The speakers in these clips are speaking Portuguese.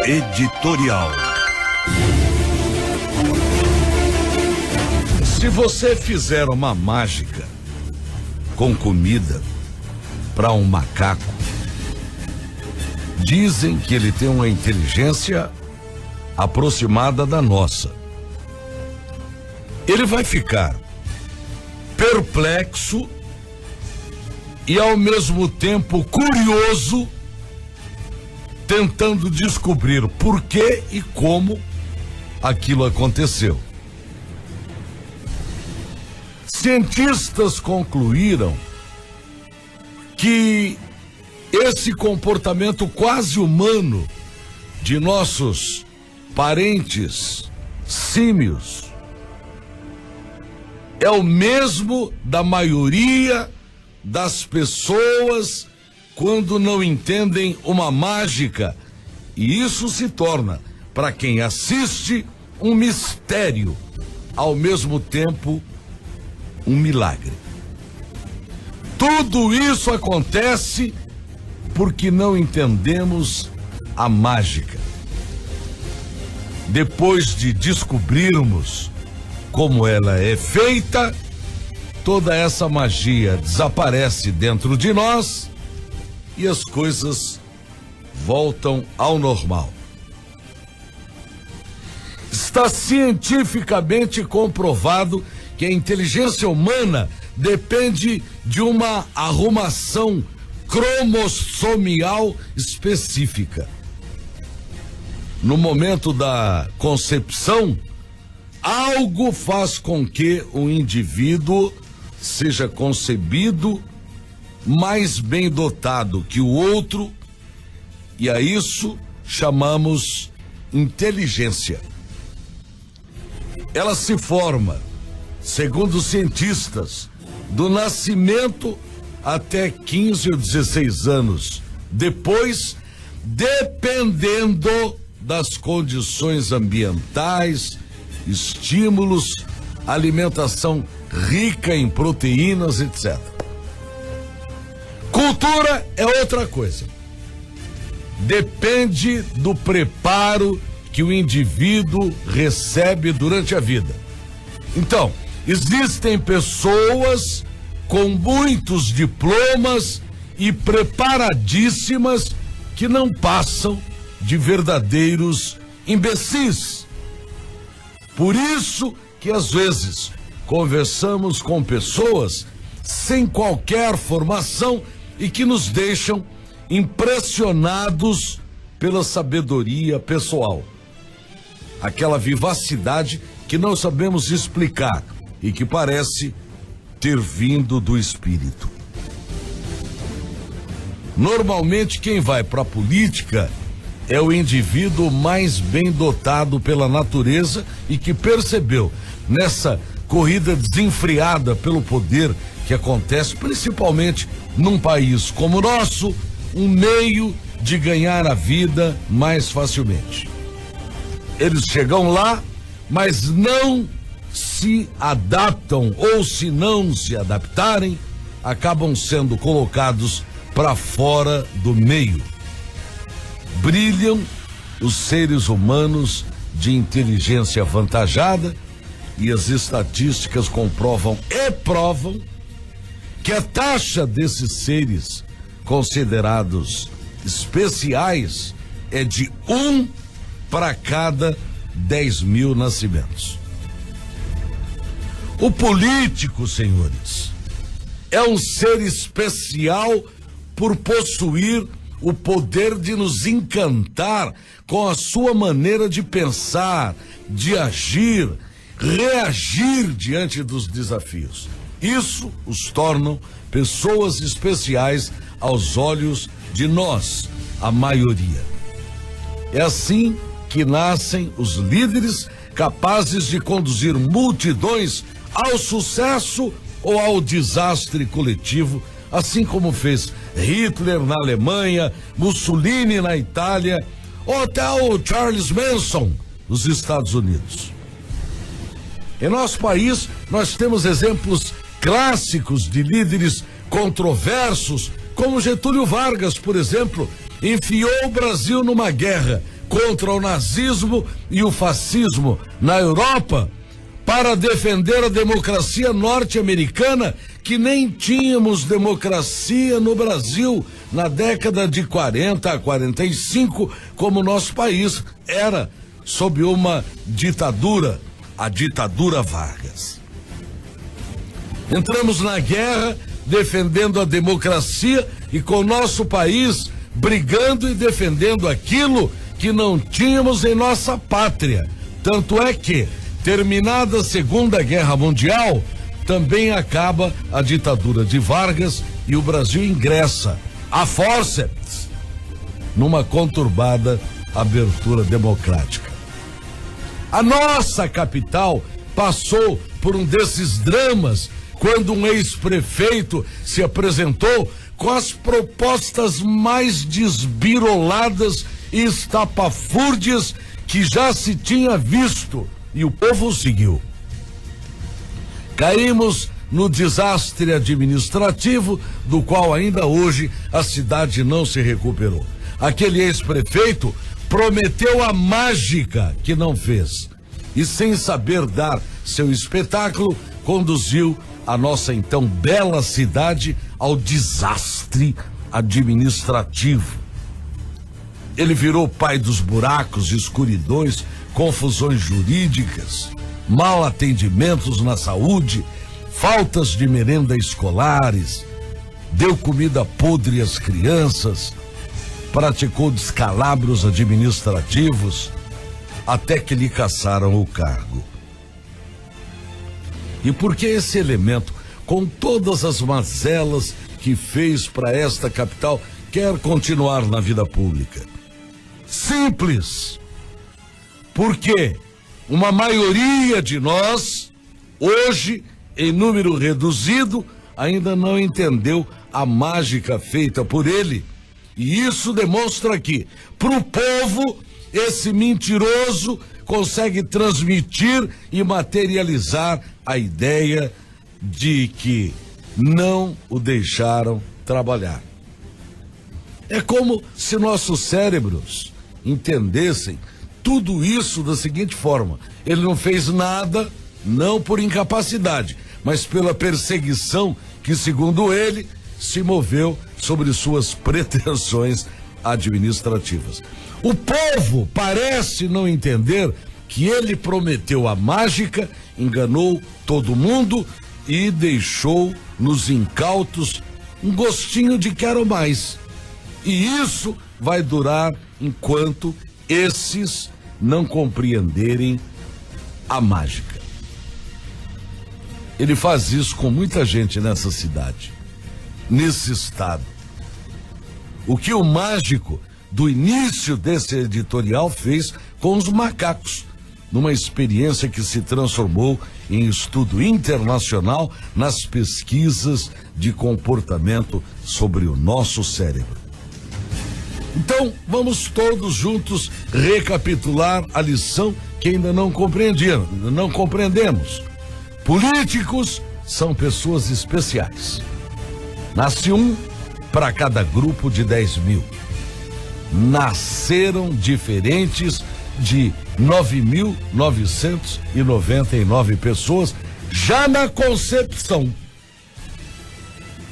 Editorial. Se você fizer uma mágica com comida para um macaco, dizem que ele tem uma inteligência aproximada da nossa. Ele vai ficar perplexo e ao mesmo tempo curioso, tentando descobrir por que e como aquilo aconteceu. Cientistas concluíram que esse comportamento quase humano de nossos parentes símios é o mesmo da maioria das pessoas quando não entendem uma mágica, e isso se torna, para quem assiste, um mistério, ao mesmo tempo um milagre. Tudo isso acontece porque não entendemos a mágica. Depois de descobrirmos como ela é feita, toda essa magia desaparece dentro de nós e as coisas voltam ao normal. Está cientificamente comprovado que a inteligência humana depende de uma arrumação cromossomial específica. No momento da concepção, algo faz com que o indivíduo seja concebido mais bem dotado que o outro, e a isso chamamos inteligência. Ela se forma, segundo os cientistas, do nascimento até 15 ou 16 anos depois, dependendo das condições ambientais, estímulos, alimentação rica em proteínas, etc. Cultura é outra coisa. Depende do preparo que o indivíduo recebe durante a vida. Então, existem pessoas com muitos diplomas e preparadíssimas que não passam de verdadeiros imbecis. Por isso que às vezes conversamos com pessoas sem qualquer formação e que nos deixam impressionados pela sabedoria pessoal. Aquela vivacidade que não sabemos explicar e que parece ter vindo do espírito. Normalmente quem vai para a política é o indivíduo mais bem dotado pela natureza e que percebeu nessa corrida desenfreada pelo poder que acontece principalmente num país como o nosso, um meio de ganhar a vida mais facilmente. Eles chegam lá, mas não se adaptam, ou se não se adaptarem, acabam sendo colocados para fora do meio. Brilham os seres humanos de inteligência avantajada, e as estatísticas comprovam e provam que a taxa desses seres considerados especiais é de 1 para cada 10 mil nascimentos. O político, senhores, é um ser especial por possuir o poder de nos encantar com a sua maneira de pensar, de agir, reagir diante dos desafios. Isso os tornam pessoas especiais aos olhos de nós, a maioria. É assim que nascem os líderes capazes de conduzir multidões ao sucesso ou ao desastre coletivo, assim como fez Hitler na Alemanha, Mussolini na Itália, ou até o Charles Manson nos Estados Unidos. Em nosso país, nós temos exemplos clássicos de líderes controversos, como Getúlio Vargas, por exemplo, enfiou o Brasil numa guerra contra o nazismo e o fascismo na Europa para defender a democracia norte-americana, que nem tínhamos democracia no Brasil na década de 40 a 45, como nosso país era sob uma ditadura, a ditadura Vargas. Entramos na guerra defendendo a democracia e com o nosso país brigando e defendendo aquilo que não tínhamos em nossa pátria. Tanto é que, terminada a Segunda Guerra Mundial, também acaba a ditadura de Vargas e o Brasil ingressa a forceps numa conturbada abertura democrática. A nossa capital passou por um desses dramas quando um ex-prefeito se apresentou com as propostas mais desbiroladas e estapafúrdias que já se tinha visto, e o povo seguiu. Caímos no desastre administrativo do qual ainda hoje a cidade não se recuperou. Aquele ex-prefeito prometeu a mágica que não fez e, sem saber dar seu espetáculo, conduziu a nossa então bela cidade ao desastre administrativo. Ele virou pai dos buracos, escuridões, confusões jurídicas, mal atendimentos na saúde, faltas de merenda escolares, deu comida podre às crianças, praticou descalabros administrativos, até que lhe cassaram o cargo. E por que esse elemento, com todas as mazelas que fez para esta capital, quer continuar na vida pública? Simples. Porque uma maioria de nós, hoje, em número reduzido, ainda não entendeu a mágica feita por ele. E isso demonstra que, para o povo, esse mentiroso consegue transmitir e materializar a ideia de que não o deixaram trabalhar. É como se nossos cérebros entendessem tudo isso da seguinte forma: ele não fez nada, não por incapacidade, mas pela perseguição que, segundo ele, se moveu sobre suas pretensões administrativas. O povo parece não entender que ele prometeu a mágica, enganou todo mundo e deixou nos incautos um gostinho de quero mais. E isso vai durar enquanto esses não compreenderem a mágica. Ele faz isso com muita gente nessa cidade, nesse estado. O que o mágico do início desse editorial fez com os macacos, numa experiência que se transformou em estudo internacional nas pesquisas de comportamento sobre o nosso cérebro. Então, vamos todos juntos recapitular a lição que ainda não compreendemos. Políticos são pessoas especiais. Nasce um para cada grupo de 10 mil. Nasceram diferentes de 9.999 pessoas já na concepção.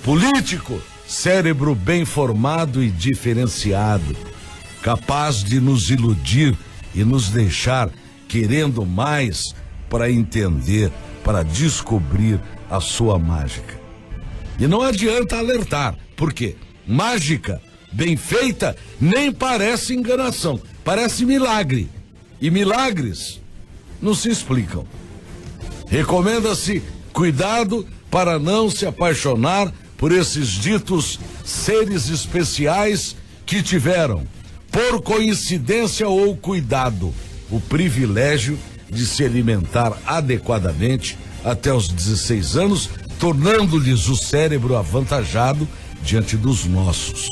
Político, cérebro bem formado e diferenciado, capaz de nos iludir e nos deixar querendo mais para entender, para descobrir a sua mágica. E não adianta alertar, porque mágica bem feita nem parece enganação, parece milagre. E milagres não se explicam. Recomenda-se cuidado para não se apaixonar por esses ditos seres especiais que tiveram, por coincidência ou cuidado, o privilégio de se alimentar adequadamente até os 16 anos, tornando-lhes o cérebro avantajado diante dos nossos.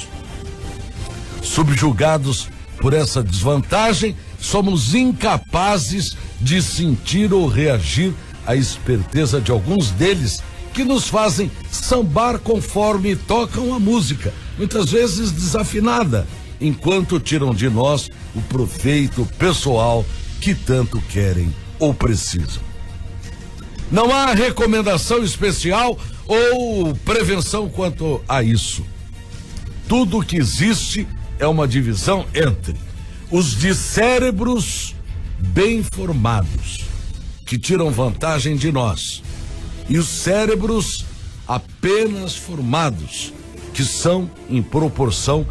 Subjugados por essa desvantagem, somos incapazes de sentir ou reagir à esperteza de alguns deles, que nos fazem sambar conforme tocam a música, muitas vezes desafinada, enquanto tiram de nós o proveito pessoal que tanto querem ou precisam. Não há recomendação especial ou prevenção quanto a isso. Tudo que existe é uma divisão entre os de cérebros bem formados, que tiram vantagem de nós, e os cérebros apenas formados, que são em proporção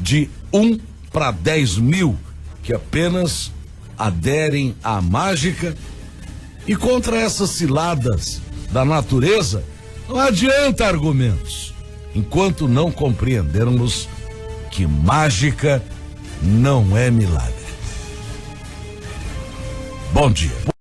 de 1 para 10 mil, que apenas aderem à mágica. E contra essas ciladas da natureza, não adianta argumentos, enquanto não compreendermos que mágica não é milagre. Bom dia.